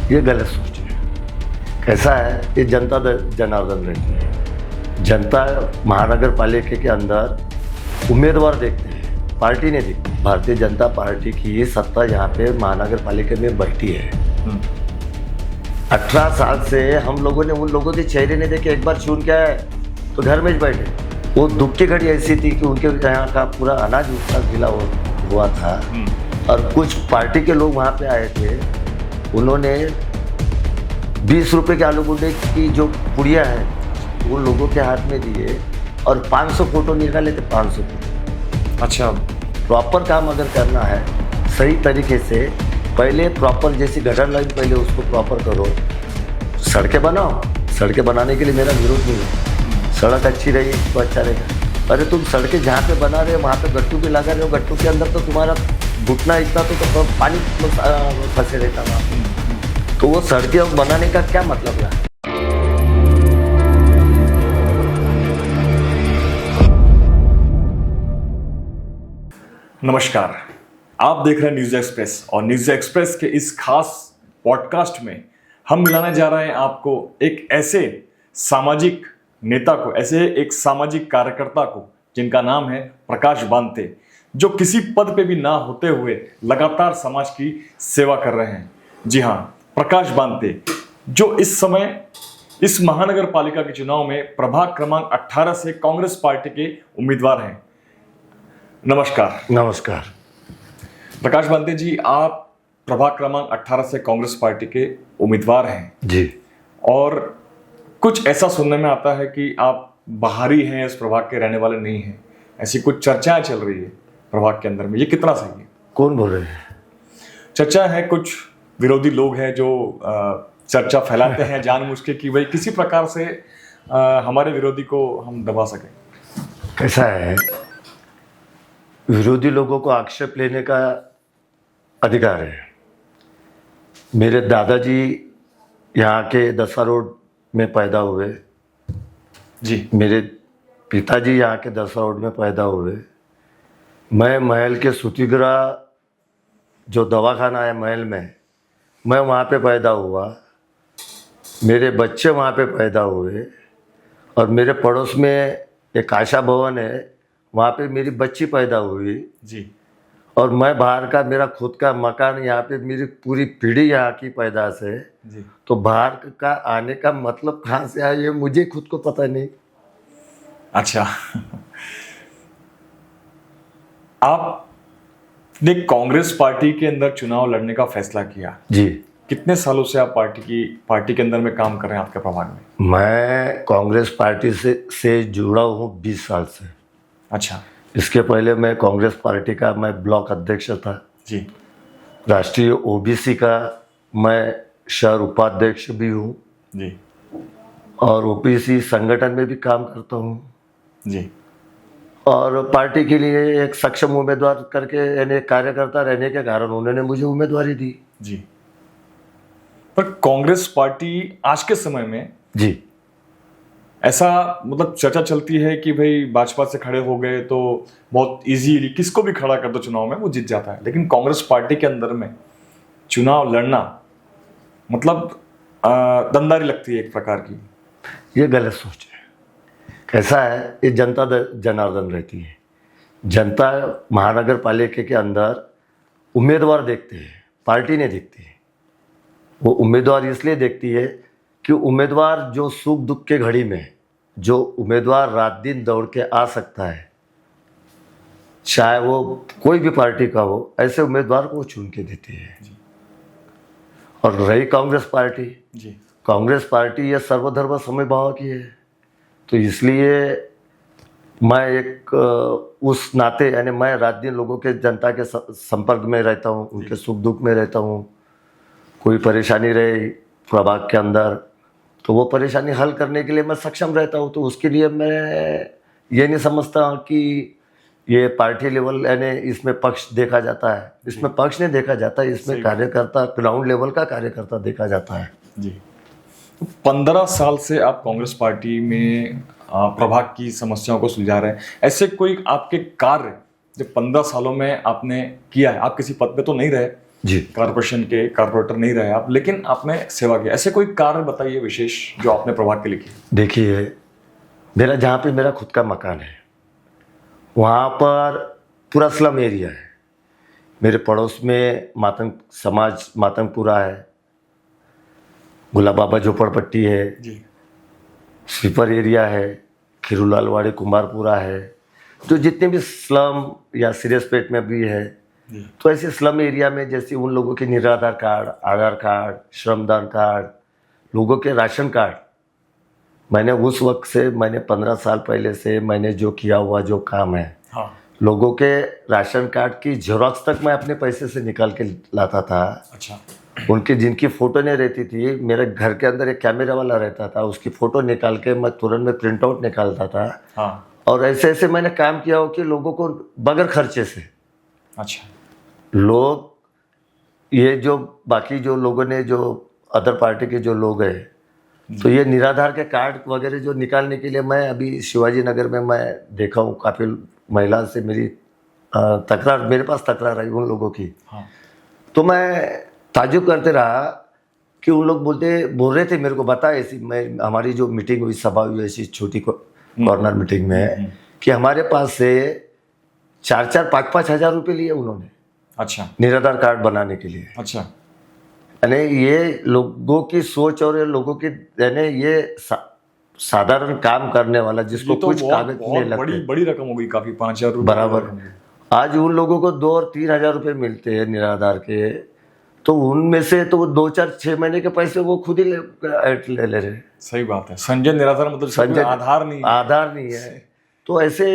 ये गलत सोच है। कैसा है, ये जनता जनार्दन रहती है। जनता महानगर पालिका के अंदर उम्मीदवार देखते हैं, पार्टी नहीं देखती। भारतीय जनता पार्टी की सत्ता यहाँ पे महानगर पालिका में बैठी है। 18 साल से हम लोगों ने उन लोगों के चेहरे नहीं देखे। एक बार चुन के आए तो घर में बैठे। वो दुख की घड़ी ऐसी थी कि उनके यहाँ का पूरा अनाज उसका गिला हुआ था और कुछ पार्टी के लोग वहाँ पे आए थे। उन्होंने 20 रुपए के आलू गुंडे की जो पुड़िया है वो लोगों के हाथ में दिए और 500 फोटो निकाले थे। 500 फोटो। अच्छा, प्रॉपर काम अगर करना है सही तरीके से, पहले प्रॉपर जैसी गटर लाइन पहले उसको प्रॉपर करो। सड़कें बनाओ, सड़कें बनाने के लिए मेरा विरोध नहीं है। सड़क अच्छी रही तो अच्छा रहेगा। अरे तुम सड़कें जहाँ पे बना रहे हो वहाँ पे गट्टू भी लगा रहे हो, गट्टू के अंदर तो तुम्हारा घुटना इतना तो पानी फंसे रहता वहाँ। तो वो सड़कें बनाने का क्या मतलब है? नमस्कार, आप देख रहे हैं न्यूज़ एक्सप्रेस और न्यूज़ एक्सप्रेस के इस खास पॉडकास्ट में हम मिलाने जा रहे हैं आपको एक ऐसे सामाजिक नेता को, ऐसे एक सामाजिक कार्यकर्ता को जिनका नाम है प्रकाश बांते, जो किसी पद पे भी ना होते हुए लगातार समाज की सेवा कर रहे हैं। जी हाँ, प्रकाश बांते जो इस समय इस महानगर पालिका के चुनाव में प्रभाग क्रमांक 18 से कांग्रेस पार्टी के उम्मीदवार हैं। नमस्कार। नमस्कार प्रकाश बांते जी, आप प्रभाग क्रमांक 18 से कांग्रेस पार्टी के उम्मीदवार हैं जी। और कुछ ऐसा सुनने में आता है कि आप बाहरी हैं, इस प्रभाग के रहने वाले नहीं हैं। ऐसी कुछ चर्चाएं चल रही है प्रभाग के अंदर में, ये कितना सही है? कौन बोल रहे हैं? चर्चा है, कुछ विरोधी लोग हैं जो चर्चा फैलाते हैं जानबूझ के कि भाई किसी प्रकार से हमारे विरोधी को हम दबा सकें। कैसा है, विरोधी लोगों को आक्षेप लेने का अधिकार है। मेरे दादाजी यहाँ के दसा रोड में पैदा हुए जी। मेरे पिताजी यहाँ के दसा रोड में पैदा हुए। मैं महल के सूतिगृह जो दवाखाना है महल में, मैं वहाँ पे पैदा हुआ। मेरे बच्चे वहाँ पे पैदा हुए और मेरे पड़ोस में एक आशा भवन है, वहाँ पे मेरी बच्ची पैदा हुई जी। और मैं बाहर का, मेरा खुद का मकान यहाँ पे, मेरी पूरी पीढ़ी यहाँ की पैदाश है जी। तो बाहर का आने का मतलब कहाँ से आया ये मुझे खुद को पता नहीं। अच्छा, आपने कांग्रेस पार्टी के अंदर चुनाव लड़ने का फैसला किया जी। कितने सालों से आप पार्टी के अंदर में काम कर रहे हैं आपके प्रभाग में? मैं कांग्रेस पार्टी से जुड़ा हूँ 20 साल से। अच्छा। इसके पहले मैं कांग्रेस पार्टी का मैं ब्लॉक अध्यक्ष था जी। राष्ट्रीय ओबीसी का मैं शहर उपाध्यक्ष भी हूँ जी। और ओबीसी संगठन में भी काम करता हूँ जी। और पार्टी के लिए एक सक्षम उम्मीदवार करके यानी कार्यकर्ता रहने के कारण उन्होंने मुझे उम्मीदवारी दी। जी। पर कांग्रेस पार्टी आज के समय में जी, ऐसा मतलब चर्चा चलती है कि भाई भाजपा से खड़े हो गए तो बहुत इजीली किसको भी खड़ा कर दो चुनाव में वो जीत जाता है, लेकिन कांग्रेस पार्टी के अंदर में चुनाव लड़ना मतलब दमदारी लगती है एक प्रकार की। ये गलत सोच है। कैसा है, ये जनता जनार्दन रहती है। जनता महानगर पालिका के अंदर उम्मीदवार देखते हैं, पार्टी नहीं देखती है। वो उम्मीदवार इसलिए देखती है कि उम्मीदवार जो सुख दुख के घड़ी में जो उम्मीदवार रात दिन दौड़ के आ सकता है, चाहे वो कोई भी पार्टी का हो, ऐसे उम्मीदवार को चुन के देती है। और रही कांग्रेस पार्टी जी। कांग्रेस पार्टी ये सर्वधर्म समभाव की है, तो इसलिए मैं एक उस नाते यानी मैं रात दिन लोगों के, जनता के संपर्क में रहता हूँ, उनके सुख दुख में रहता हूँ। कोई परेशानी रहे प्रभाग के अंदर तो वो परेशानी हल करने के लिए मैं सक्षम रहता हूँ। तो उसके लिए मैं ये नहीं समझता कि ये पार्टी लेवल यानी इसमें पक्ष देखा जाता है। इसमें पक्ष नहीं देखा जाता, इसमें कार्यकर्ता, ग्राउंड लेवल का कार्यकर्ता देखा जाता है। जी। 15 साल से आप कांग्रेस पार्टी में प्रभाग की समस्याओं को सुलझा रहे हैं, ऐसे कोई आपके कार्य जो 15 सालों में आपने किया है? आप किसी पद पे तो नहीं रहे, जी। कॉर्पोरेशन के कॉर्पोरेटर नहीं रहे आप, लेकिन आपने सेवा की। ऐसे कोई कार्य बताइए विशेष जो आपने प्रभाग के लिए किया। देखिए, मेरा जहाँ पे मेरा खुद का मकान है वहाँ पर पूरा स्लम एरिया है। मेरे पड़ोस में मातंग समाज मातंगपुरा है, गुलाब बाबा झोपड़पट्टी है, जी स्वीपर एरिया है, खीरूलालवाड़ी कुमारपुरा है, जो जितने भी स्लम या सीरियसपेट में भी है। जी तो ऐसे स्लम एरिया में जैसे उन लोगों के निराधार कार्ड, आधार कार्ड, श्रमदान कार्ड, लोगों के राशन कार्ड, मैंने उस वक्त से, मैंने 15 साल पहले से मैंने जो किया हुआ जो काम है, हाँ लोगों के राशन कार्ड की जेरॉक्स तक मैं अपने पैसे से निकाल के लाता था। अच्छा उनकी जिनकी फ़ोटो नहीं रहती थी, मेरे घर के अंदर एक कैमरा वाला रहता था, उसकी फ़ोटो निकाल के मैं तुरंत में प्रिंट आउट निकालता था। हाँ और ऐसे ऐसे मैंने काम किया हो कि लोगों को बगैर खर्चे से, अच्छा लोग ये जो बाकी जो लोगों ने जो अदर पार्टी के जो लोग हैं, तो ये निराधार के कार्ड वगैरह जो निकालने के लिए मैं अभी शिवाजी नगर में मैं देखा हूँ काफ़ी महिला से मेरी तकरार, मेरे पास तकरार आई उन लोगों की। हाँ तो मैं ताजुब करते रहा कि उन लोग बोल रहे थे मेरे को, बता ऐसी मैं हमारी जो मीटिंग हुई, सभा हुई ऐसी छोटी कॉर्नर मीटिंग में, कि हमारे पास से 4-4, 5-5 हज़ार रुपये लिए उन्होंने अच्छा निराधार कार्ड बनाने के लिए। अच्छा यानी ये लोगों की सोच और ये लोगों की, यानी ये साधारण काम करने वाला जिसको ये तो कुछ बहुत कागज नहीं बहुत लगते, बड़ी बड़ी रकम हो गई, काफी 5,000 रुपये बराबर। आज उन लोगों को 2 और 3 हज़ार रुपये मिलते हैं निराधार के, तो उनमें से तो वो 2-4-6 महीने के पैसे वो खुद ही ले ले रहे। सही बात है। संजय निराधार मतलब संजय आधार नहीं है। आधार नहीं है, तो ऐसे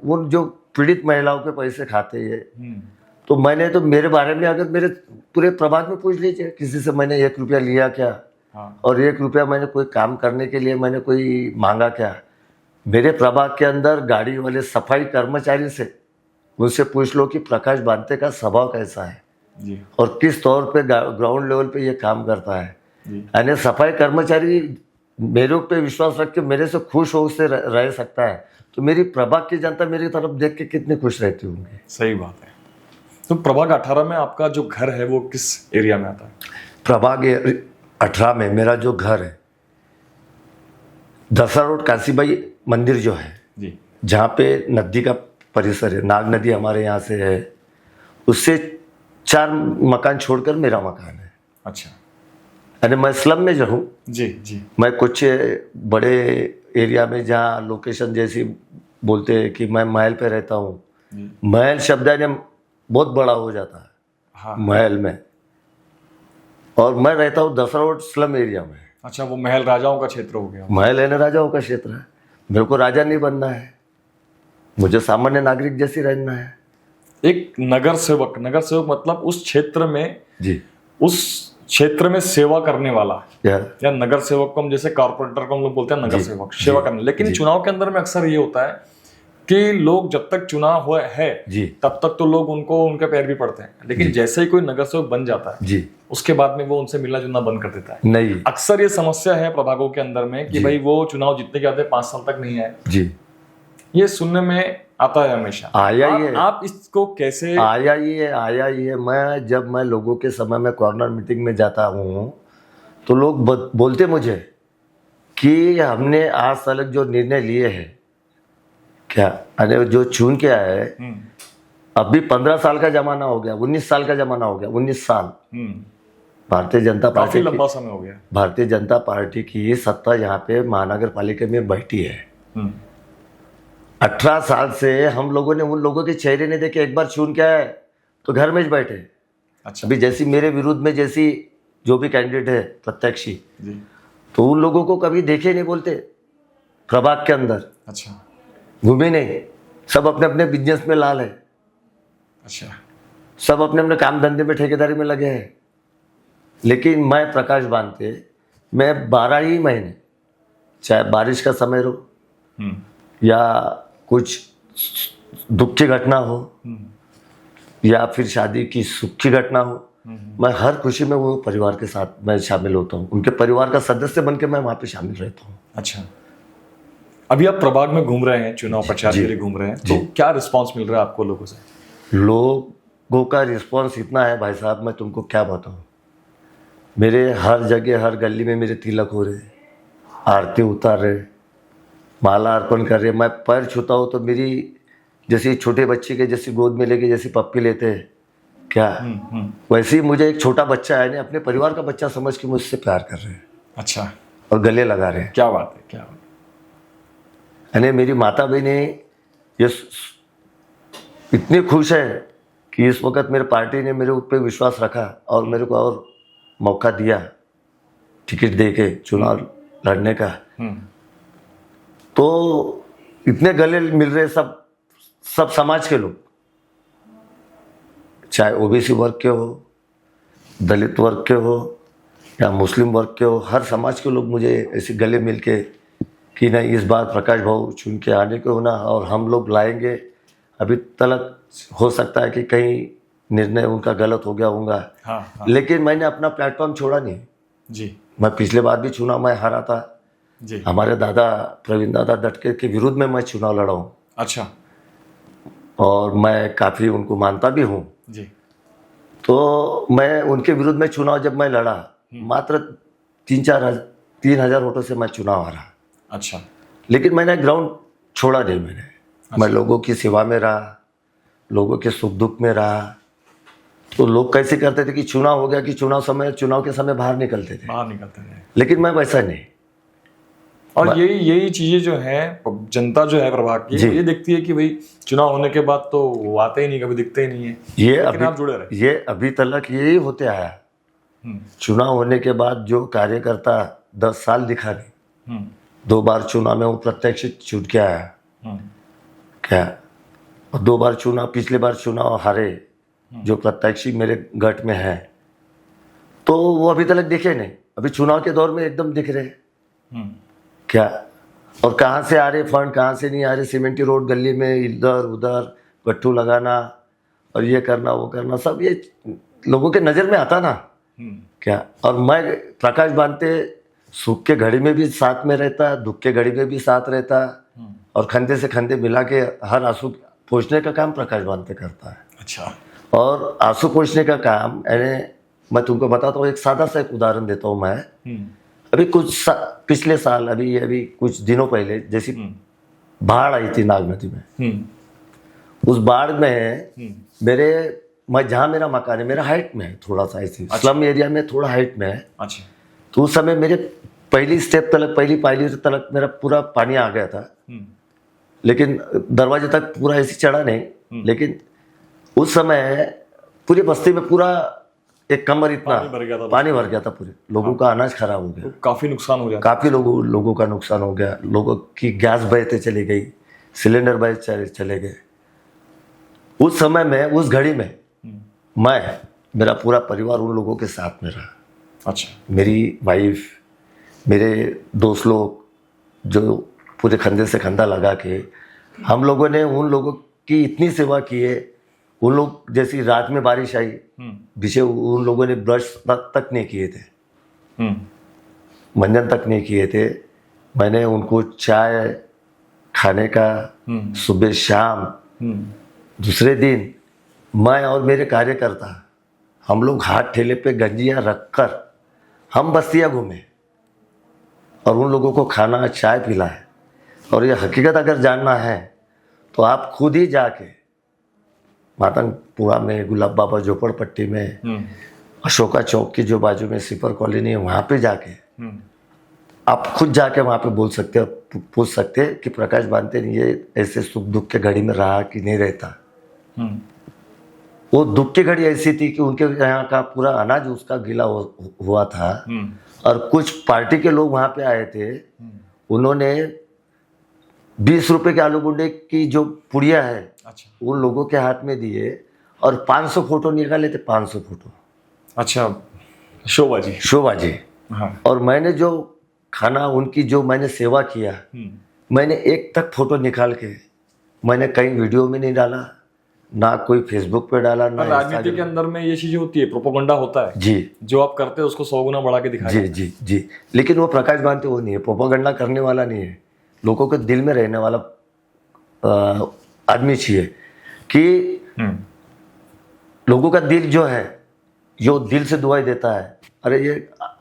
वो जो पीड़ित महिलाओं के पैसे खाते हैं। तो मैंने तो, मेरे बारे में अगर मेरे पूरे प्रभाग में पूछ लीजिए, किसी से मैंने 1 रुपया लिया क्या, हाँ और 1 रुपया मैंने कोई काम करने के लिए मैंने कोई मांगा क्या। मेरे प्रभाग के अंदर गाड़ी वाले सफाई कर्मचारी से उनसे पूछ लो कि प्रकाश बांते का स्वभाव कैसा है जी और किस तौर पे ग्राउंड लेवल पे ये काम करता है। जी यानी सफाई कर्मचारी मेरे पे विश्वास रख के मेरे से खुश हो से रह सकता है, तो मेरी प्रभाग की जनता मेरी तरफ देख के कितनी खुश रहती होंगी। सही बात है। तो प्रभाग 18 में आपका जो घर है वो किस एरिया में आता है? प्रभाग 18 में मेरा जो घर है, दसरा रोड काशीबाई मंदिर जो है, जी जहाँ पे नदी का परिसर है, नाग नदी हमारे यहाँ से है, उससे 4 मकान छोड़कर मेरा मकान है। अच्छा यानी मैं स्लम में जो हूँ, जी जी मैं कुछ बड़े एरिया में जहाँ लोकेशन जैसी बोलते हैं कि मैं महल पे रहता हूँ, जी महल शब्द यानी बहुत बड़ा हो जाता है हाँ महल में, और मैं रहता हूँ दसरा रोड स्लम एरिया में। अच्छा, वो महल राजाओं का क्षेत्र हो गया। महल है ना राजाओं का क्षेत्र है, मेरे को राजा नहीं बनना है, मुझे सामान्य नागरिक जैसी रहना है। एक नगर सेवक मतलब उस क्षेत्र में, जी, उस क्षेत्र में सेवा करने वाला, या या नगर सेवक को हम जैसे कॉर्पोरेटर को हम लोग बोलते हैं नगर सेवक, सेवा करने। लेकिन चुनाव के अंदर में अक्सर ये होता है कि लोग जब तक चुनाव हुआ है जी तब तक तो लोग उनको उनके पैर भी पड़ते हैं, लेकिन जैसे ही कोई नगर सेवक बन जाता है जी, उसके बाद में वो उनसे मिलना जुलना बंद कर देता है। नहीं अक्सर ये समस्या है प्रभागों के अंदर में कि भाई वो चुनाव जीतने के आते 5 साल तक नहीं आए। जी, ये सुनने में आता है हमेशा। आया ही है। आप इसको कैसे? आया ही है। मैं लोगों के समय में कॉर्नर मीटिंग में जाता हूँ तो लोग बोलते मुझे कि हमने आज तक जो निर्णय लिए हैं, क्या अरे जो चुन के आए, अभी 15 साल का जमाना हो गया, 19 साल का जमाना हो गया, 19 साल भारतीय जनता काफी पार्टी लंबा समय हो गया। भारतीय जनता पार्टी की सत्ता यहाँ पे महानगर पालिका में बैठी है। 18 साल से हम लोगों ने उन लोगों के चेहरे नहीं देखे, एक बार चुन के आए तो घर में ही बैठे। अच्छा अभी जैसी मेरे विरुद्ध में जैसी जो भी कैंडिडेट है प्रत्याशी, जी तो उन लोगों को कभी देखे नहीं, बोलते प्रभाग के अंदर अच्छा घूमे नहीं, सब अपने अपने बिजनेस में लाल है, अच्छा सब अपने अपने काम धंधे में ठेकेदारी में लगे हैं। लेकिन मैं प्रकाश बांते, मैं 12 ही महीने, चाहे बारिश का समय हो या कुछ दुख की घटना हो या फिर शादी की सुख की घटना हो, मैं हर खुशी में वो परिवार के साथ मैं शामिल होता हूँ, उनके परिवार का सदस्य बन के मैं वहाँ पे शामिल रहता हूँ। अच्छा, अभी आप प्रभाग में घूम रहे हैं, चुनाव प्रचार के लिए घूम रहे हैं, तो क्या रिस्पांस मिल रहा है आपको लोगों से? लोग लोगों का रिस्पांस इतना है भाई साहब, मैं तुमको क्या बताऊं। मेरे हर जगह हर गली में मेरे तिलक हो रहे, आरती उतार रहे, माला अर्पण कर रहे। मैं पैर छूता हूँ तो मेरी जैसे छोटे बच्चे के जैसे गोद में लेके जैसे पप्पी लेते हैं क्या, वैसे ही मुझे एक छोटा बच्चा है ना, अपने परिवार का बच्चा समझ के मुझसे प्यार कर रहे हैं अच्छा, और गले लगा रहे हैं। क्या बात है, क्या बात है। यानी मेरी माता बहने ये इतनी खुश है कि इस वक्त मेरे पार्टी ने मेरे ऊपर विश्वास रखा और मेरे को और मौका दिया टिकट दे के चुनाव लड़ने का। तो इतने गले मिल रहे सब सब समाज के लोग, चाहे ओबीसी वर्ग के हो, दलित वर्ग के हो या मुस्लिम वर्ग के हो, हर समाज के लोग मुझे ऐसे गले मिल के कि नहीं इस बार प्रकाश भाऊ चुन के आने को होना और हम लोग लाएंगे। अभी तक हो सकता है कि कहीं निर्णय उनका गलत हो गया होगा, हाँ, लेकिन मैंने अपना प्लेटफॉर्म छोड़ा नहीं जी मैं पिछले बार भी चुनाव में हारा था। जी। हमारे दादा प्रवीण दादा दटके के विरुद्ध में मैं चुनाव लड़ा हूँ अच्छा और मैं काफ़ी उनको मानता भी हूँ। जी। तो मैं उनके विरुद्ध में चुनाव जब मैं लड़ा मात्र 3,000 वोटों से मैं चुनाव हारा। अच्छा, लेकिन मैंने ग्राउंड छोड़ा नहीं। मैं लोगों की सेवा में रहा, लोगों के सुख दुख में रहा। तो लोग कैसे करते थे कि चुनाव हो गया कि चुनाव के समय बाहर निकलते थे, बाहर निकलते हैं। लेकिन मैं वैसा नहीं। और यही चीजें जो है जनता जो है प्रभाग की जी। ये देखती है कि भाई चुनाव होने के बाद तो वो आते ही नहीं, कभी दिखते ही नहीं है, लेकिन आप जुड़े रहे। ये अभी तक यही होते आया। चुनाव होने के बाद जो कार्यकर्ता 10 साल दिखा नहीं, 2 बार चुनाव में वो प्रत्यक्ष चुन के आया क्या, और 2 बार चुनाव, पिछले बार चुनाव हारे जो प्रत्याशी मेरे गट में है, तो वो अभी तक दिखे नहीं। अभी चुनाव के दौर में एकदम दिख रहे क्या, और कहाँ से आ रहे फंड, कहाँ से नहीं आ रहे। सीमेंटी रोड गली में इधर उधर गट्टू लगाना और ये करना वो करना, सब ये लोगों के नज़र में आता ना क्या। और मैं प्रकाश बांते सुख के घड़ी में भी साथ में रहता, दुख के घड़ी में भी साथ रहता, और कंधे से कंधे मिला के हर आंसू पोंछने का काम प्रकाश बांते करता है। अच्छा। और आंसू पोंछने का काम यानी मैं तुमको बताता हूँ, एक सादा सा एक उदाहरण देता हूँ मैं। अभी पिछले साल अभी कुछ दिनों पहले जैसी बाढ़ आई थी नाग नदी में, उस बाढ़ में मैं जहाँ मेरा मकान है मेरा हाइट में है, थोड़ा सा ऐसे स्लम एरिया में थोड़ा हाइट में है। अच्छा। तो उस समय मेरे पहली स्टेप तक पहली तक मेरा पूरा पानी आ गया था, लेकिन दरवाजे तक पूरा ऐसे चढ़ा नहीं। लेकिन उस समय पूरी बस्ती में पूरा एक कमर इतना पानी भर गया था पूरे। लोगों का अनाज खराब हो गया, तो काफी नुकसान हो गया, काफी लोगों का नुकसान हो गया। लोगों की गैस बहते चली गई, सिलेंडर बह चले गए। उस समय में उस घड़ी में मैं मेरा पूरा परिवार उन लोगों के साथ में रहा। अच्छा। मेरी वाइफ, मेरे दोस्त लोग जो पूरे कंधे से कंधा लगा के हम लोगों ने उन लोगों की इतनी सेवा की है। उन लोग जैसी रात में बारिश आई विषय उन लोगों ने ब्रश तक नहीं किए थे, मंजन तक नहीं किए थे। मैंने उनको चाय खाने का सुबह शाम, दूसरे दिन मैं और मेरे कार्यकर्ता हम लोग हाथ ठेले पे गंजियाँ रखकर हम बस्तियाँ घूमे और उन लोगों को खाना चाय पिलाए। और ये हकीकत अगर जानना है तो आप खुद ही जाके मातंगपुरा में, गुलाब बाबा झोपड़पट्टी में, अशोका चौक की जो बाजू में सिपर कॉलोनी है, वहाँ पे जाके आप खुद जाके वहाँ पे बोल सकते हो, पूछ सकते हैं कि प्रकाश बांते ये ऐसे सुख दुख के घड़ी में रहा कि नहीं रहता। वो दुख की घड़ी ऐसी थी कि उनके यहाँ का पूरा अनाज उसका गीला हुआ था और कुछ पार्टी के लोग वहाँ पे आए थे। उन्होंने 20 रुपए के आलू गुंडे की जो पुड़िया है अच्छा, उन लोगों के हाथ में दिए और 500 फोटो निकाले थे, 500 फोटो। अच्छा, शोबाजी। हाँ। और मैंने जो खाना उनकी जो मैंने सेवा किया, मैंने एक तक फोटो निकाल के मैंने कहीं वीडियो में नहीं डाला, ना कोई फेसबुक पे डाला, ना राजनीति के अंदर में ये चीजें होती है, प्रोपोगंडा होता है जी, जो आप करते हैं उसको 100 गुना बढ़ा के दिखाया। जी जी जी। लेकिन वो प्रकाश बांते वो नहीं है, प्रोपोगंडा करने वाला नहीं है, लोगों के दिल में रहने वाला आदमी चाहिए कि लोगों का दिल जो है, जो दिल से दुआई देता है, अरे ये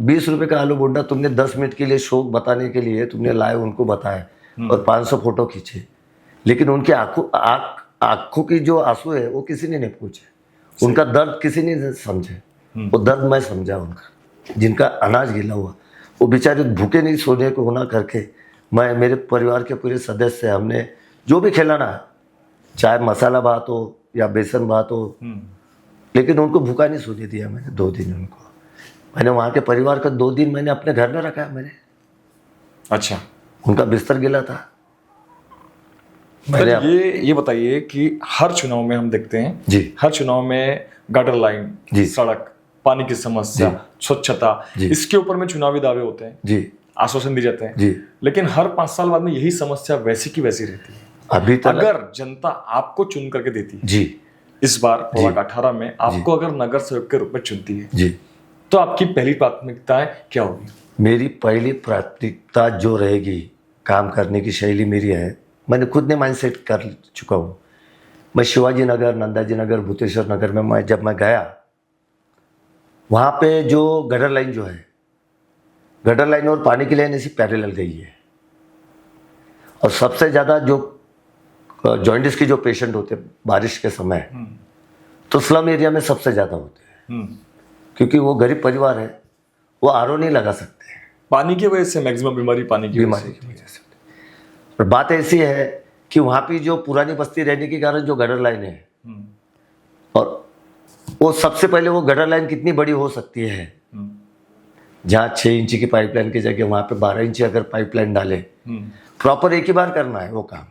20 रुपए का आलू बोंडा तुमने 10 मिनट के लिए शौक बताने के लिए तुमने लाए, उनको बताए और 500 फोटो खींचे, लेकिन उनकी आंखों की जो आंसू है वो किसी ने नहीं पूछे, उनका दर्द किसी ने नहीं समझे। वो दर्द मैं समझा उनका, जिनका अनाज गिला हुआ, वो बेचारे भूखे नहीं सोने को ना करके, मैं मेरे परिवार के पूरे सदस्य, हमने जो भी खिलाना, चाहे मसाला भात हो या बेसन भात हो, लेकिन उनको भूखा नहीं सोने दिया मैंने 2 दिन। उनको मैंने वहाँ के परिवार का 2 दिन मैंने अपने घर में रखा है मैंने। अच्छा, उनका बिस्तर गिला था। मैंने ये बताइए कि हर चुनाव में हम देखते हैं जी, हर चुनाव में गटर लाइन, जी, सड़क, पानी की समस्या, स्वच्छता, इसके ऊपर में चुनावी दावे होते हैं जी, आश्वासन दिए जाते हैं जी, लेकिन हर 5 साल बाद में यही समस्या वैसी की वैसी रहती है। अभी तक अगर जनता आपको चुन करके देती है, जी, इस बार 2018 में आपको अगर नगर सेवक के रूप में चुनती है, जी, तो आपकी पहली प्राथमिकताएं क्या होगी? मेरी पहली प्राथमिकता जो रहेगी, काम करने की शैली मेरी है, मैंने खुद ने माइंडसेट कर चुका हूँ। मैं शिवाजी नगर, नंदाजी नगर, भूतेश्वर नगर में जब मैं गया, वहाँ पे जो गटर लाइन जो है, गटर लाइन और पानी की लाइन ऐसी पैरेलल गई है, और सबसे ज़्यादा जो जॉइंटिस के जो पेशेंट होते हैं बारिश के समय, तो स्लम एरिया में सबसे ज़्यादा होते हैं, क्योंकि वो गरीब परिवार है, वो आरओ नहीं लगा सकते, पानी की वजह से मैक्सिमम बीमारी पानी की बीमारी की वजह से। और बात ऐसी है कि वहाँ पे जो पुरानी बस्ती रहने के कारण जो गटर लाइन है, और वो सबसे पहले वो गटर लाइन कितनी बड़ी हो सकती है, जहाँ 6 इंची की पाइपलाइन की जगह वहाँ पे 12 इंची अगर पाइपलाइन डाले, प्रॉपर एक ही बार करना है वो काम।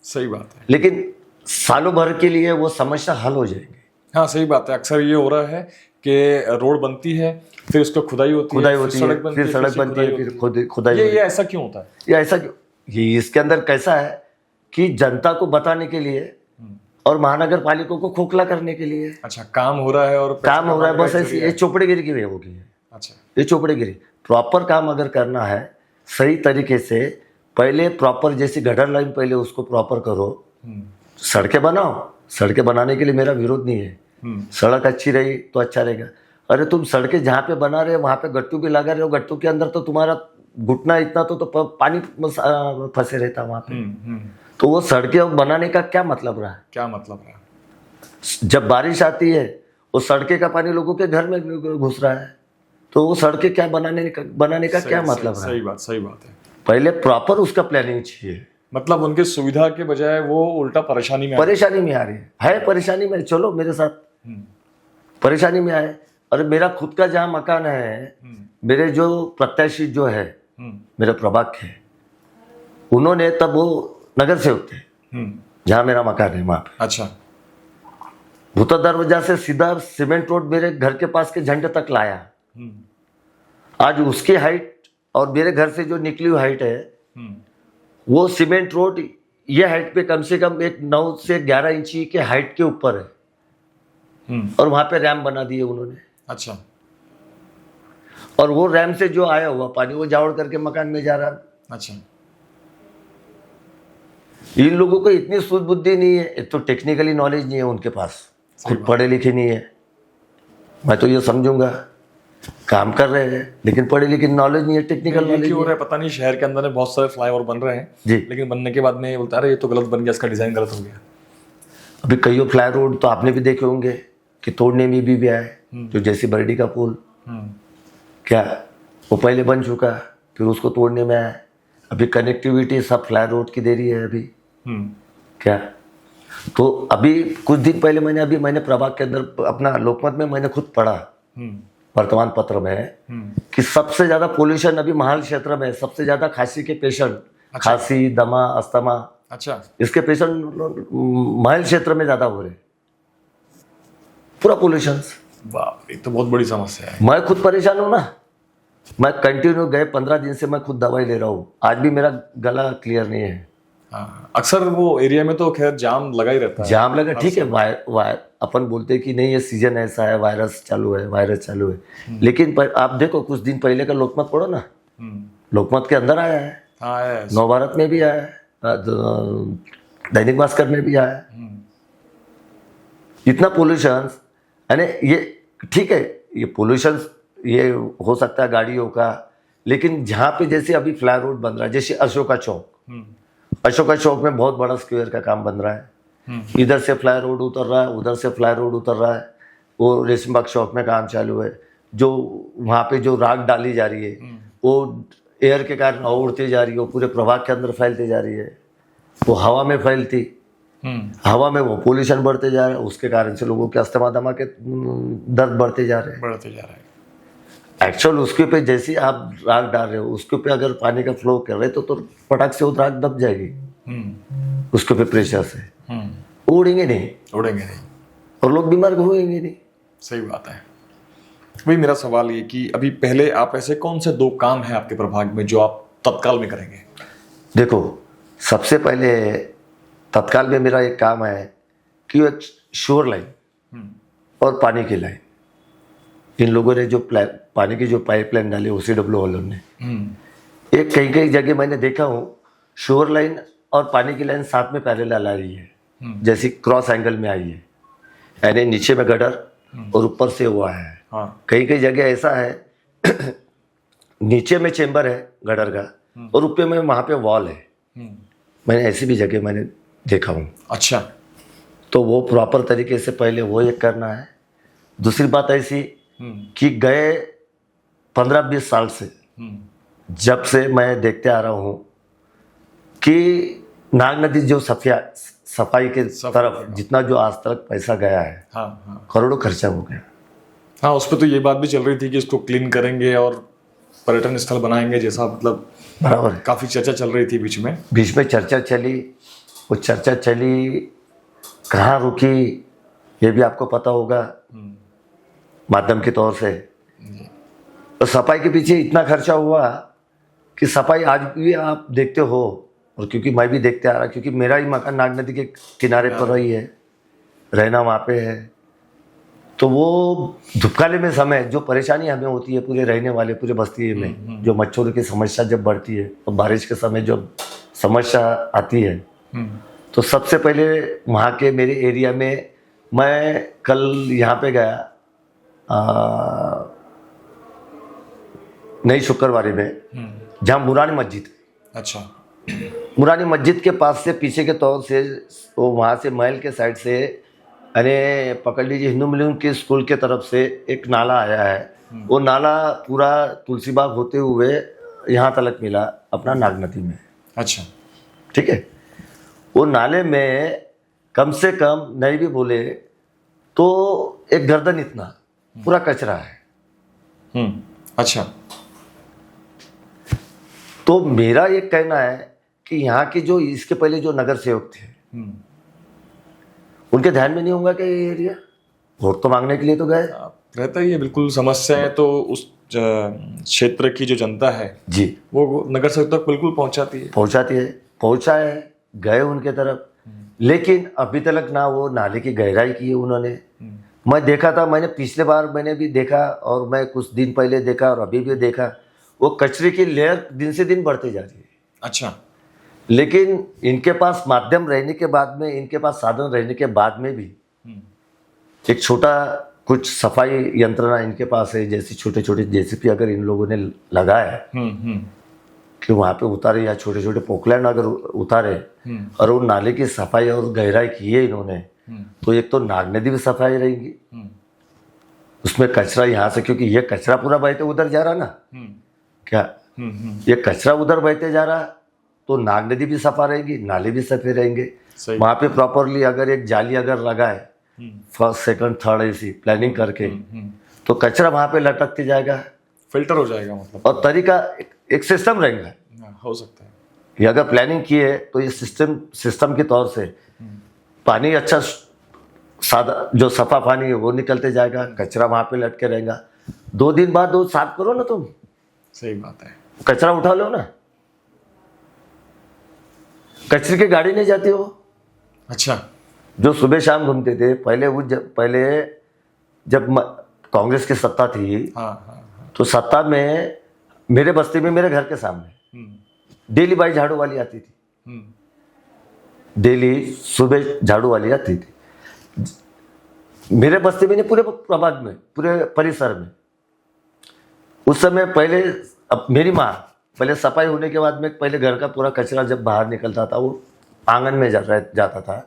सही बात है, लेकिन सालों भर के लिए वो समस्या हल हो जाएगी। हाँ सही बात है। अक्सर ये हो रहा है कि रोड बनती है, फिर उसका खुदाई होती है, फिर सड़क बनती है, फिर खुदाई। ये ऐसा क्यों होता है? ये ऐसा क्यों? ये इसके अंदर कैसा है कि जनता को बताने के लिए और महानगर पालिका को खोखला करने के लिए अच्छा, काम हो रहा है और काम हो रहा है, बस ऐसी ये चौपड़ेगिरी की वे होगी है। अच्छा, ये चौपड़ेगिरी। प्रॉपर काम अगर करना है सही तरीके से, पहले प्रॉपर जैसी गटर लाइन पहले उसको प्रॉपर करो, सड़कें बनाओ। सड़कें बनाने के लिए मेरा विरोध नहीं है, सड़क अच्छी रही तो अच्छा रहेगा। अरे तुम सड़कें जहाँ पे बना रहे हो वहाँ पे गट्टू भी लगा रहे हो, गट्टू के अंदर तो तुम्हारा घुटना इतना तो पानी फंसे रहता वहाँ पे, तो वो सड़कें बनाने का क्या मतलब रहा? क्या मतलब रहा? जब बारिश आती है वो सड़कें का पानी लोगों के घर में घुस रहा है, तो वो सड़कें क्या बनाने का क्या मतलब रहा? सही बात है। पहले प्रॉपर उसका प्लानिंग चाहिए। मतलब उनके सुविधा के बजाय वो उल्टा परेशानी में आ रही है परेशानी में। चलो मेरे साथ परेशानी में आए। अरे मेरा खुद का जहाँ मकान है, मेरे जो प्रत्याशी जो है मेरे प्रभाग के, उन्होंने तब वो नगर सेवक थे जहाँ मेरा मकान है वहाँ पे। अच्छा, भूता दरवाजा से सीधा सीमेंट रोड मेरे घर के पास के झंडे तक लाया। आज उसकी हाइट और मेरे घर से जो निकली हुई हाइट है, वो सीमेंट रोड ये हाइट पे कम से कम एक 9 से 11 इंची के हाइट के ऊपर है, और वहां पे रैम बना दिए उन्होंने। अच्छा, और वो रैम से जो आया हुआ पानी वो जावड़ करके मकान में जा रहा है। अच्छा, इन लोगों को इतनी सूझ बुद्धि नहीं है, एक तो टेक्निकली नॉलेज नहीं है उनके पास, खुद पढ़े लिखे नहीं है। मैं तो ये समझूंगा काम कर रहे हैं लेकिन पढ़े लिखे नॉलेज नहीं है, टेक्निकल नॉलेज क्यों हो रहा है पता नहीं। शहर के अंदर में बहुत सारे फ्लाईओवर बन रहे हैं जी, लेकिन बनने के बाद में ये बोलता है अरे ये तो गलत बन गया, इसका डिजाइन गलत हो गया। अभी कई फ्लाई रोड तो आपने भी देखे होंगे कि तोड़ने में भी आए, जो जैसी बर्डी का पुल क्या वो पहले बन चुका, फिर उसको तोड़ने में आया। अभी कनेक्टिविटी सब फ्लाई रोड की देरी है अभी क्या। तो अभी कुछ दिन पहले मैंने प्रभाग के अंदर अपना लोकमत में मैंने खुद पढ़ा वर्तमान पत्र में कि सबसे ज्यादा पोल्यूशन अभी महाल क्षेत्र में, सबसे ज्यादा खांसी के पेशेंट, खांसी, दमा, अस्थमा, अच्छा, इसके पेशेंट महल क्षेत्र में ज्यादा हो रहे, पूरा पोल्यूशन। बाप रे, तो बहुत बड़ी समस्या है। मैं खुद परेशान हूं ना, मैं कंटिन्यू गए 15 दिन से मैं खुद दवाई ले रहा हूँ, आज भी मेरा गला क्लियर नहीं है। हाँ, अक्सर वो एरिया में तो खैर जाम लगा ही रहता है। जाम लगा, ठीक है, अपन बोलते हैं कि नहीं ये सीजन ऐसा है, वायरस चालू है, लेकिन आप देखो कुछ दिन पहले का लोकमत पढ़ो ना, लोकमत के अंदर आया है, हाँ, नवभारत में भी आया है, दैनिक भास्कर में भी आया है। इतना पोल्यूशन। यानी ये ठीक है, ये पोल्यूशन ये हो सकता है गाड़ियों का, लेकिन जहाँ पे जैसे अभी फ्लाई रोड बन रहा है, जैसे अशोका चौक में बहुत बड़ा स्क्वायर का काम बन रहा है, इधर से फ्लाई रोड उतर रहा है, उधर से फ्लाई रोड उतर रहा है, वो रेशमबाग चौक में काम चालू है, जो वहाँ पे जो राख डाली जा रही है वो एयर के कारण उड़ती जा रही है, वो पूरे प्रभाग के अंदर फैलती जा रही है, वो हवा में फैलती, हवा में वो पोल्यूशन बढ़ते जा रहा है, उसके कारण से लोगों के अस्थमा दमा के दर्द बढ़ते जा रहे हैं। एक्चुअल उसके पे जैसे आप राख डाल रहे हो, उसके पे अगर पानी का फ्लो कर रहे तो पटक से वो राख दब जाएगी उसके पे प्रेशर से, उड़ेंगे नहीं और लोग बीमार होंगे नहीं। सही बात है। वही मेरा सवाल ये कि अभी पहले आप ऐसे कौन से 2 काम हैं आपके प्रभाग में जो आप तत्काल में करेंगे? देखो, सबसे पहले तत्काल में मेरा एक काम है कि एक शोर लाइन और पानी की लाइन, इन लोगों ने जो पानी की जो पाइपलाइन डाली OCW वालों ने, एक कई कई जगह मैंने देखा हूँ शोर लाइन और पानी की लाइन साथ में पैरेलल आ रही है, जैसे क्रॉस एंगल में आई है, यानी नीचे में गटर और ऊपर से हुआ है। कई कई जगह ऐसा है नीचे में चेंबर है गटर का और ऊपर में वहाँ पे वॉल है, मैंने ऐसी भी जगह मैंने देखा हूँ। अच्छा, तो वो प्रॉपर तरीके से पहले वो एक करना है। दूसरी बात ऐसी कि गए 15-20 साल से जब से मैं देखते आ रहा हूँ कि नाग नदी जो सफाई के तरफ जितना जो आज तक पैसा गया है, करोड़ों खर्चा हो गया। हाँ, उस पर तो ये बात भी चल रही थी कि इसको क्लीन करेंगे और पर्यटन स्थल बनाएंगे, जैसा मतलब बराबर है। काफी चर्चा चल रही थी बीच में चर्चा चली, वो चर्चा चली कहाँ रुकी ये भी आपको पता होगा माध्यम के तौर से। तो सफाई के पीछे इतना खर्चा हुआ कि सफाई आज भी आप देखते हो, और क्योंकि मैं भी देखते आ रहा, क्योंकि मेरा ही मकान नाग नदी के किनारे पर रही है, रहना वहाँ पे है, तो वो धूपकाले में समय जो परेशानी हमें होती है पूरे रहने वाले पूरे बस्ती में, जो मच्छरों की समस्या जब बढ़ती है और बारिश के समय जब समस्या आती है, तो सबसे पहले वहाँ के मेरे एरिया में, मैं कल यहाँ पे गया नई शुक्रवारी में, जहाँ मुरानी मस्जिद। अच्छा, मुरानी मस्जिद के पास से पीछे के तौर से वो वहाँ से महल के साइड से, अरे पकड़ लीजिए हिंदू मिलियन के स्कूल के तरफ से एक नाला आया है, वो नाला पूरा तुलसीबाग होते हुए यहाँ तक मिला अपना नाग नदी में। अच्छा, ठीक है, वो नाले में कम से कम नहीं भी बोले तो एक गर्दन इतना पूरा कचरा है। अच्छा, तो मेरा ये कहना है कि यहाँ के जो इसके पहले जो नगर सेवक थे उनके ध्यान में नहीं होगा कि ये एरिया वोट तो मांगने के लिए तो गए रहता ही है, बिल्कुल समस्याएं तो उस क्षेत्र की जो जनता है जी वो नगर सेवक तक बिल्कुल पहुंचा है, गए उनके तरफ, लेकिन अभी तक ना वो नाले की गहराई की है उन्होंने। मैं देखा था, मैंने पिछले बार मैंने भी देखा और मैं कुछ दिन पहले देखा और अभी भी देखा, वो कचरे की लेयर दिन से दिन बढ़ते जा रही है। अच्छा, लेकिन इनके पास माध्यम रहने के बाद में, इनके पास साधन रहने के बाद में भी एक छोटा कुछ सफाई यंत्रणा इनके पास है, जैसे छोटे छोटे जेसीपी अगर इन लोगों ने लगाया है कि वहाँ पे उतारे, या छोटे छोटे पोखलैंड अगर उतारे और वो नाले की सफाई और गहराई की है इन्होंने, तो एक तो नाग नदी भी सफाई रहेगी, उसमें कचरा यहाँ से, क्योंकि ये कचरा पूरा बहते उधर जा रहा ना, क्या ये कचरा उधर बहते जा रहा, तो नाग नदी भी सफा रहेगी, नाले भी सफे रहेंगे। वहाँ पे प्रॉपरली अगर एक जाली अगर लगाए फर्स्ट सेकंड थर्ड ऐसी प्लानिंग करके, तो कचरा वहाँ पे लटकते जाएगा, फिल्टर हो जाएगा मतलब, और तरीका एक सिस्टम रहेगा। हो सकता है ये अगर प्लानिंग की है तो ये सिस्टम के तौर से पानी अच्छा सादा जो सफा पानी है वो निकलते जाएगा, कचरा वहाँ पे लटके रहेगा। 2 दिन बाद वो साफ करो ना, तुम सही बात है, कचरा उठा लो ना, कचरे की गाड़ी नहीं जाती हो। अच्छा, जो सुबह शाम घूमते थे पहले, वो पहले जब कांग्रेस की सत्ता थी, तो सत्ता में मेरे बस्ती में मेरे घर के सामने डेली बाई झाड़ू वाली आती थी, डेली सुबह झाड़ू वाली आती थी। मेरे बस्ती में नहीं, पूरे प्रभाग में, पूरे परिसर में। उस समय पहले अब मेरी माँ पहले सफाई होने के बाद में पहले घर का पूरा कचरा जब बाहर निकलता था वो आंगन में जाता था,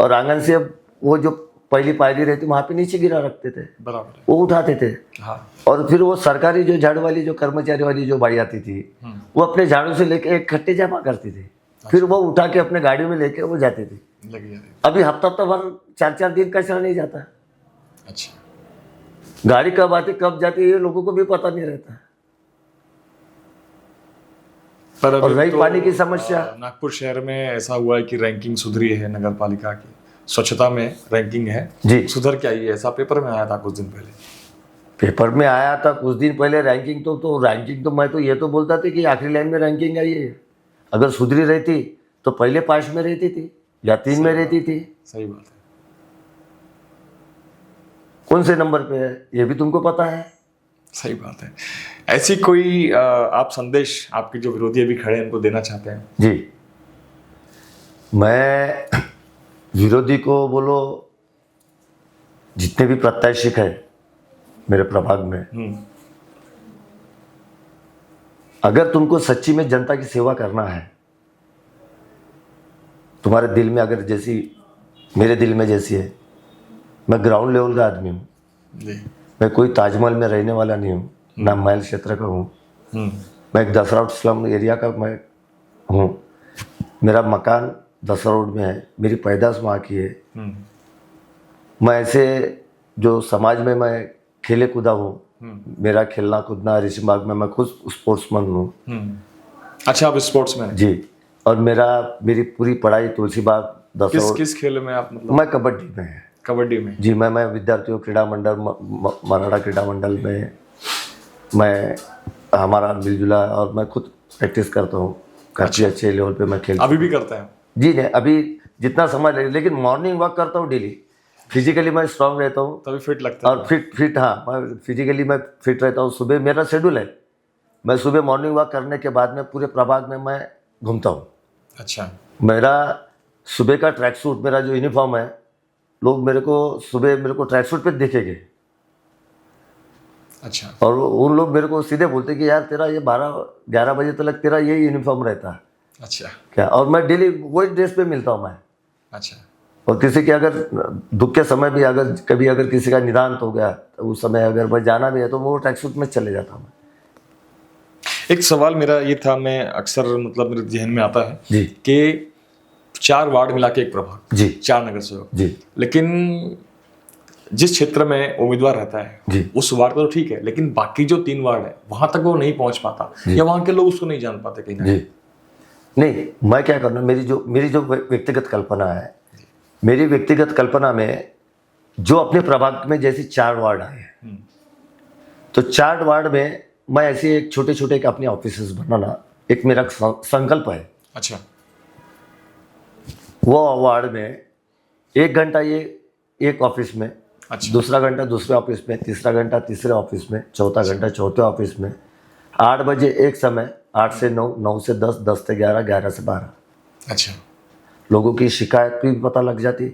और आंगन से वो जो पहली पायली रहती वहाँ पे नीचे गिरा रखते थे, बराबर है। वो उठाते थे। हाँ। और फिर वो सरकारी जो झाड़ू वाली जो कर्मचारी वाली जो बाई आती थी वो अपने झाड़ू से लेके एक खट्टे जमा करती थी, फिर वो उठा के अपने गाड़ी में लेके वो जाती थी। लगी जाती। अभी हफ्ता भर 4-4 दिन कचरा नहीं जाता। अच्छा। गाड़ी कब आती कब जाती है ये लोगों को भी पता नहीं रहता। पर और अभी रही तो, पानी की समस्या, नागपुर शहर में ऐसा हुआ है कि रैंकिंग सुधरी है, नगर पालिका की स्वच्छता में रैंकिंग है जी, सुधर के आई है, ऐसा पेपर में आया था कुछ दिन पहले। पेपर में आया था कुछ दिन पहले रैंकिंग। तो रैंकिंग तो मैं तो ये तो बोलता था कि आखिरी लाइन में रैंकिंग आई है। अगर सुधरी रहती तो पहले 5 में रहती थी या 3 में रहती थी। सही बात है। कौन से नंबर पे है ये भी तुमको पता है। सही बात है। ऐसी कोई आप संदेश आपके जो विरोधी अभी खड़े हैं उनको देना चाहते हैं? जी, मैं विरोधी को बोलो, जितने भी प्रत्याशी है मेरे प्रभाग में, अगर तुमको सच्ची में जनता की सेवा करना है, तुम्हारे दिल में अगर जैसी मेरे दिल में जैसी है, मैं ग्राउंड लेवल का आदमी हूँ, मैं कोई ताजमहल में रहने वाला नहीं हूँ, ना महल क्षेत्र का हूँ, मैं एक दसरा स्लम एरिया का मैं हूँ। मेरा मकान दसरा रोड में है, मेरी पैदाश वहाँ की है। मैं ऐसे जो समाज में मैं खेले कूदा हूँ, मेरा खेलना कूदना ऋषिबाग में, मैं खुद स्पोर्ट्समैन हूँ। अच्छा, आप स्पोर्ट्समैन? जी, और मेरी पूरी पढ़ाई तुलसीबाग दसरा। किस खेल में आप मतलब? मैं कबड्डी में है। कबड्डी में? जी, मैं विद्यार्थियों क्रीड़ा मंडल मराठा क्रीड़ा मंडल में मैं हमारा मिलजुला, और मैं खुद प्रैक्टिस करता हूँ काफ़ी अच्छे लेवल पे मैं खेलता हूँ। अभी भी करते हैं? जी नहीं, अभी जितना समय लगे, लेकिन मॉर्निंग वॉक करता हूँ डेली। फिजिकली मैं स्ट्रांग रहता हूँ, तभी फिट लगता है। और फिट हाँ, मैं फिजिकली मैं फिट रहता हूँ। सुबह मेरा शेड्यूल है, मैं सुबह मॉर्निंग वॉक करने के बाद में पूरे प्रभाग में मैं घूमता हूँ। अच्छा। मेरा सुबह का ट्रैक सूट, मेरा जो यूनिफॉर्म है, लोग मेरे को ट्रैक सूट पे देखेंगे। अच्छा। और उन लोग मेरे को सीधे बोलते कि यार तेरा ये 12-11 बजे तक तेरा यही यूनिफॉर्म रहता है अच्छा क्या। और मैं डेली वही ड्रेस पे मिलता हूँ मैं। अच्छा। और किसी के अगर दुख के समय भी अगर किसी का निदान हो गया तो उस समय अगर मैं जाना भी है तो वो ट्रैक सूट में चले जाता हूँ। एक सवाल मेरा ये था, मैं अक्सर मतलब मेरे जहन में आता है जी, कि 4 वार्ड मिला के एक प्रभाग, जी, 4 नगर सेवक, जी, लेकिन जिस क्षेत्र में उम्मीदवार रहता है जी, उस वार्ड पर तो ठीक है, लेकिन बाकी जो 3 वार्ड है वहां तक वो नहीं पहुंच पाता, या वहां के लोग उसको नहीं जान पाते कहीं ना जी। नहीं, मैं क्या करना, मेरी जो व्यक्तिगत कल्पना है, मेरी व्यक्तिगत कल्पना में जो अपने प्रभाग में जैसे 4 वार्ड आए हैं, तो 4 वार्ड में मैं ऐसे एक छोटे एक अपने ऑफिसेस बनाना एक मेरा संकल्प है। अच्छा। वो वार्ड में 1 घंटा ये एक ऑफिस में, अच्छा। दूसरा घंटा दूसरे ऑफिस में, तीसरा घंटा तीसरे ऑफिस में, चौथा घंटा चौथे ऑफिस में, 8 बजे एक समय, 8 से 9, 9 से 10, 10 से 11, 11 से 12। अच्छा। लोगों की शिकायत भी पता लग जाती,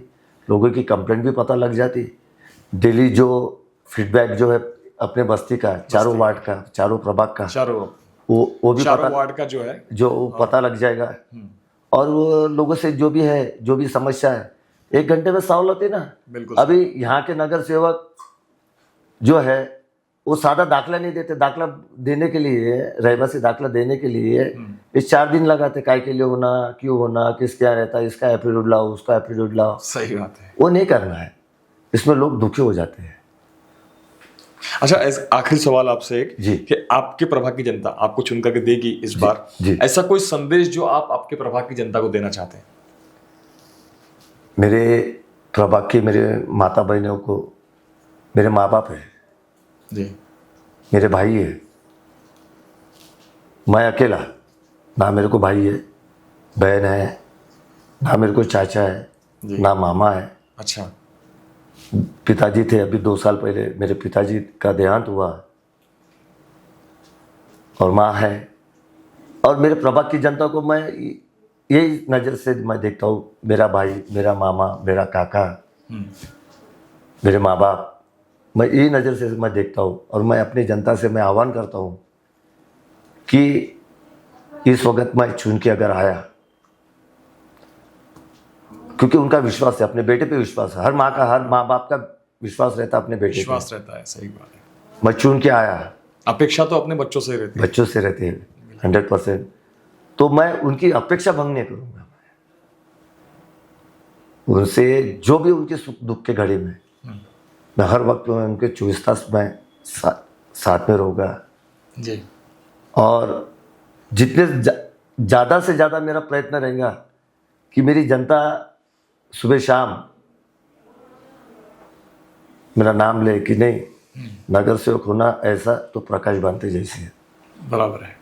लोगों की कंप्लेंट भी पता लग जाती, डेली जो फीडबैक जो है अपने बस्ती का, चारों वार्ड का, चारों प्रभाग का, चारों वो भी चारों पता, वार्ड का जो है जो पता लग जाएगा। और वो लोगों से जो भी है, जो भी समस्या है, 1 घंटे में सॉल्व होती ना। बिल्कुल। अभी यहाँ के नगर सेवक जो है वो सादा दाखला नहीं देते। दाखला देने के लिए, रहवासी दाखला देने के लिए इस 4 दिन लगाते, काय के लिए होना, क्यों होना, किस क्या रहता है, इसका एफिडेविट लाओ, उसका एफिडेविट लाओ। सही बात है। वो नहीं करना है, इसमें लोग दुखी हो जाते हैं। अच्छा, आखिरी सवाल आपसे एक, जी, कि आपके प्रभाग की जनता आपको चुन करके देगी इस बार, जी। ऐसा कोई संदेश जो आप आपके प्रभाग की जनता को देना चाहते हैं? मेरे प्रभाग की मेरे माता बहनों को, मेरे माँ बाप है जी, मेरे भाई है, मैं अकेला, ना मेरे को भाई है, बहन है, ना मेरे को चाचा है, ना मामा है। अच्छा। पिताजी थे, अभी 2 साल पहले मेरे पिताजी का देहांत हुआ, और माँ है। और मेरे प्रभाग की जनता को मैं यही नज़र से मैं देखता हूँ, मेरा भाई, मेरा मामा, मेरा काका, मेरे माँ बाप, मैं यही नज़र से मैं देखता हूँ और मैं अपनी जनता से मैं आह्वान करता हूँ कि इस वक्त मैं चुन के अगर आया, क्योंकि उनका विश्वास है, अपने बेटे पे विश्वास है, हर माँ बाप का विश्वास रहता है अपने बेटे पे। विश्वास रहता है, सही बात है। मैं चुन के आया, अपेक्षा तो अपने बच्चों से ही रहती है। बच्चों से रहते हैं 100%, तो मैं उनकी अपेक्षा भंग नहीं करूँगा। उनसे जो भी उनके सुख दुख के घड़ी में मैं हर वक्त में उनके 24 तास में साथ में रहूँगा। जी। और जितने ज़्यादा से ज़्यादा मेरा प्रयत्न रहेगा कि मेरी जनता सुबह शाम मेरा नाम ले कि नहीं, नगर सेवक होना ऐसा तो प्रकाश बांते जैसे है, बराबर है।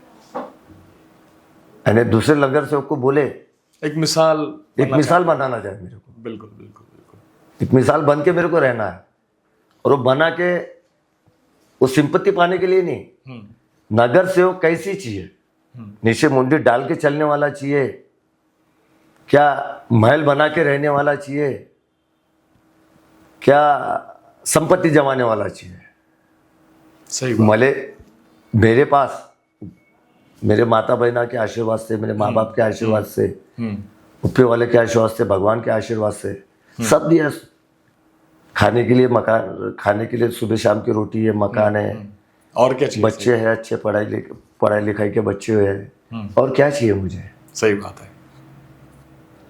यानी दूसरे नगर सेवक को बोले, एक मिसाल बनाना चाहे मेरे को। बिल्कुल बिल्कुल बिल्कुल। एक मिसाल बन के मेरे को रहना है, और वो बना के वो सिंपत्ति पाने के लिए नहीं, नगर सेवक कैसी चाहिए, नीचे मुंडी डाल के चलने वाला चाहिए क्या, महल बना के रहने वाला चाहिए क्या, संपत्ति जमाने वाला चाहिए। सही बात। मले मेरे पास मेरे माता बहना के आशीर्वाद से, मेरे माँ बाप के आशीर्वाद से, ऊपर वाले के आशीर्वाद से, भगवान के आशीर्वाद से सब दिया। खाने के लिए मकान, खाने के लिए सुबह शाम की रोटी है, मकान है, और क्या चाहिए? बच्चे हैं अच्छे, पढ़ाई लिखाई के बच्चे हैं, और क्या चाहिए मुझे। सही बात है।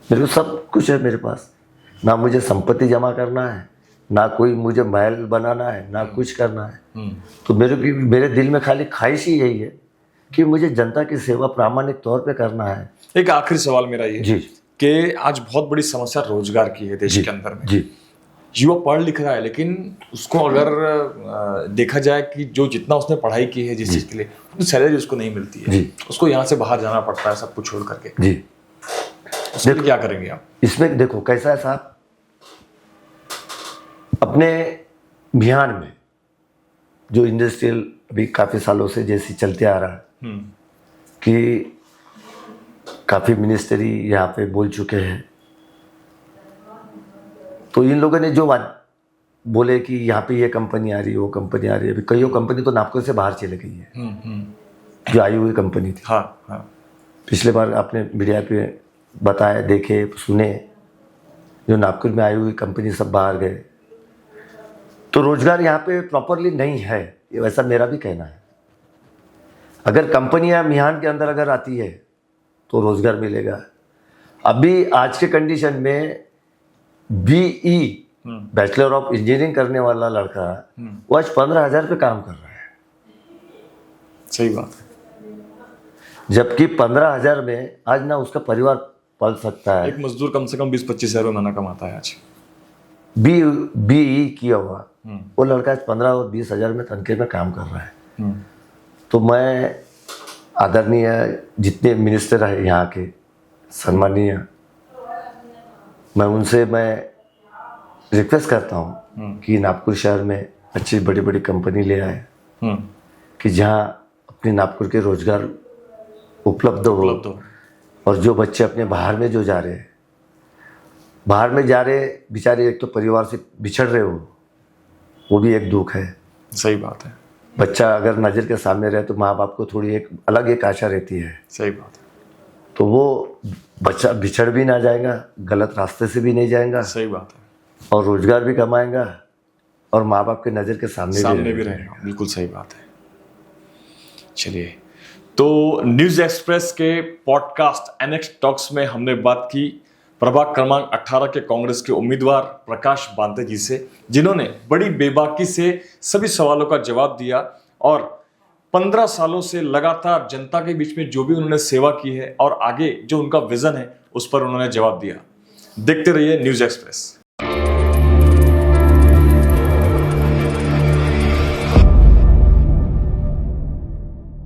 मेरे को सब कुछ है मेरे पास, ना मुझे संपत्ति जमा करना है, ना कोई मुझे महल बनाना है, ना कुछ करना है। तो मेरे दिल में खाली ख्वाहिश ही यही है कि मुझे जनता की सेवा प्रामाणिक तौर पे करना है। एक आखिरी सवाल मेरा ये जी कि आज बहुत बड़ी समस्या रोजगार की है देश के अंदर में। जी। युवा पढ़ लिख रहा है, लेकिन उसको अगर देखा जाए कि जो जितना उसने पढ़ाई की है जिस चीज के लिए, उतनी सैलरी उसको नहीं मिलती है। जी। उसको यहाँ से बाहर जाना पड़ता है सब कुछ छोड़ करके। जी। उसके लिए क्या करेंगे आप? इसमें देखो कैसा है साहब, अपने बिहार में जो इंडस्ट्रियल अभी काफ़ी सालों से जैसी चलते आ रहा है कि काफ़ी मिनिस्ट्री यहाँ पे बोल चुके हैं, तो इन लोगों ने जो बात बोले कि यहाँ पे ये कंपनी आ रही है, वो कंपनी आ रही है, अभी कई कंपनी तो नागपुर से बाहर चली गई है, जो आई हुई कंपनी थी। हाँ हाँ। पिछले बार आपने मीडिया पे बताया, देखे, सुने, जो नागपुर में आई हुई कंपनी सब बाहर गए, तो रोजगार यहाँ पे प्रॉपरली नहीं है, ये वैसा मेरा भी कहना है। अगर कंपनियां मिहान के अंदर अगर आती है तो रोजगार मिलेगा। अभी आज के कंडीशन में BE बैचलर ऑफ इंजीनियरिंग करने वाला लड़का वो आज 15,000 पे काम कर रहा है। सही बात है। जबकि 15,000 में आज ना उसका परिवार पल सकता है। एक मजदूर कम से कम 20-25 हज़ार महीना कमाता है आज। BE किया हुआ वो लड़का आज 15 और 20,000 में तनख्वाह में काम कर रहा है। तो मैं आदरणीय जितने मिनिस्टर है यहाँ के सम्मानीय, मैं उनसे रिक्वेस्ट करता हूँ कि नागपुर शहर में अच्छी बड़ी बड़ी कंपनी ले आए कि जहाँ अपने नागपुर के रोजगार उपलब्ध हो। और जो बच्चे अपने बाहर में जो जा रहे हैं, बाहर में जा रहे बेचारे, एक तो परिवार से बिछड़ रहे हो, वो भी एक दुख है। सही बात है। बच्चा अगर नज़र के सामने रहे तो माँ बाप को थोड़ी एक अलग एक आशा रहती है। सही बात है। तो वो बच्चा बिछड़ भी ना जाएगा, गलत रास्ते से भी नहीं जाएगा। सही बात है। और रोजगार भी कमाएगा और माँ बाप के नज़र के सामने भी रहेगा। बिल्कुल सही बात है। चलिए, तो न्यूज एक्सप्रेस के पॉडकास्ट NX टॉक्स में हमने बात की प्रभाग क्रमांक 18 के कांग्रेस के उम्मीदवार प्रकाश बांते जी से, जिन्होंने बड़ी बेबाकी से सभी सवालों का जवाब दिया और 15 सालों से लगातार जनता के बीच में जो भी उन्होंने सेवा की है और आगे जो उनका विजन है उस पर उन्होंने जवाब दिया। देखते रहिए न्यूज एक्सप्रेस।